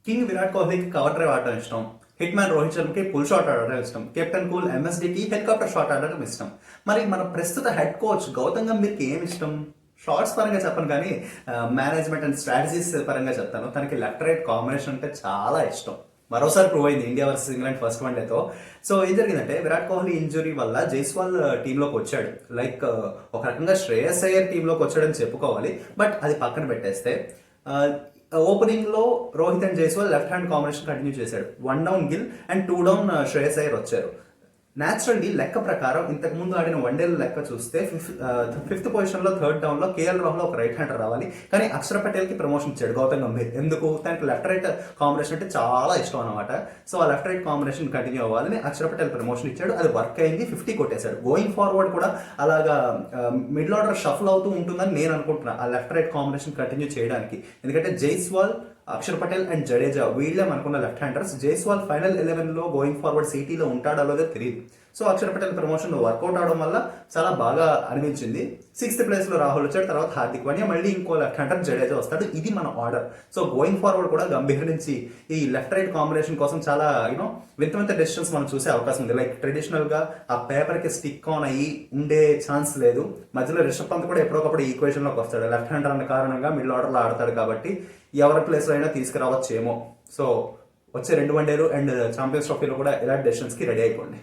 King Virat కోహ్లీకి cover drive ఆడడం ఇష్టం. హిట్ మ్యాన్ రోహిత్ శర్మకి పుల్ షాట్ ఆడడం ఇష్టం. కెప్టెన్ కూల్ ఎంఎస్డీకి హెలికాప్టర్ షాట్ ఆడడం ఇష్టం. మరి మన ప్రస్తుత హెడ్ కోచ్ గౌతమ్ గంభీర్కి ఏమి ఇష్టం? షార్ట్స్ పరంగా చెప్పను కానీ మేనేజ్మెంట్ అండ్ స్ట్రాటజీస్ పరంగా చెప్తాను. తనకి లెఫ్ట్ రైట్ కాంబినేషన్ అంటే చాలా ఇష్టం. మరోసారి ప్రూవ్ అయింది ఇండియా వర్సెస్ ఇంగ్లాండ్ ఫస్ట్ వన్డేతో. సో ఏం జరిగిందంటే విరాట్ కోహ్లీ ఇంజురీ వల్ల జైస్వాల్ టీంలోకి వచ్చాడు. లైక్ ఒక రకంగా శ్రేయస్ అయ్యర్ టీంలోకి వచ్చాడని చెప్పుకోవాలి. బట్ అది పక్కన పెట్టేస్తే ఓపెనింగ్ లో Rohit and Jaiswal left hand combination continue చేశాడు. 1 down Gill and 2 down Shreyas Iyer వచ్చారు. న్యాచురల్లీ లెక్క ప్రకారం ఇంతకు ముందు ఆడిన వన్డేల లెక్క చూస్తే ఫిఫ్త్ పొజిషన్ లో థర్డ్ డౌన్ లో కేఎల్ రాహుల్ ఒక రైట్ హ్యాండర్ రావాలి. కానీ అక్షర్ పటేల్ కి ప్రమోషన్ ఇచ్చాడు గౌతమ్ గంభీర్. ఎందుకు? తనకి లెఫ్ట్ రైట్ కాంబినేషన్ అంటే చాలా ఇష్టం అనమాట. సో ఆ లెఫ్ట్ రైట్ కాంబినేషన్ కంటిన్యూ అవ్వాలని అక్షర్ పటేల్ ప్రమోషన్ ఇచ్చాడు. అది వర్క్ అయింది. 50 కొట్టేశాడు. గోయింగ్ ఫార్వర్డ్ కూడా అలాగా మిడిల్ ఆర్డర్ షఫల్ అవుతూ ఉంటుందని నేను అనుకుంటున్నా ఆ లెఫ్ట్ రైట్ కాంబినేషన్ కంటిన్యూ చేయడానికి. ఎందుకంటే జైస్వాల్, అక్షర్ పటేల్ అండ్ జడేజా వీళ్ళే మనకున్న లెఫ్ట్ హ్యాండర్స్. జైస్వాల్ ఫైనల్ 11 లో గోయింగ్ ఫార్వర్డ్ సిటీలో ఉంటాడో లేదో తెలియదు. So Akshar Patel promotion work out అవడం వల్ల చాలా బాగా అనిపించింది. 6th ప్లేస్ లో రాహుల్ వచ్చాడు. తర్వాత హార్దిక్ పాండ్యా, మళ్ళీ ఇంకో లెఫ్ట్ హ్యాండర్ జడేజా వస్తాడు. ఇది మన ఆర్డర్. సో గోయింగ్ ఫార్వర్డ్ కూడా గంభీర్ నుంచి ఈ లెఫ్ట్ రైట్ కాంబినేషన్ కోసం చాలా వింత వింత డెసిషన్స్ మనం చూసే అవకాశం ఉంది. లైక్ ట్రెడిషనల్ గా ఆ పేపర్ కి స్టిక్ ఆన్ అయ్యి ఉండే ఛాన్స్ లేదు. మధ్యలో రిషబ్ పంత్ కూడా ఎప్పుడొకప్పుడు ఈక్వేషన్ లోకి వస్తాడు. లెఫ్ట్ హ్యాండర్ అన్న కారణంగా మిడిల్ ఆర్డర్ లో ఆడతాడు కాబట్టి ఎవరి ప్లేస్ లో అయినా తీసుకురావచ్చేమో. సో వచ్చే 2 వన్డేలు అండ్ ఛాంపియన్స్ ట్రోఫీలో కూడా ఇలాంటి డెసిషన్స్ కి రెడీ అయిపోండి.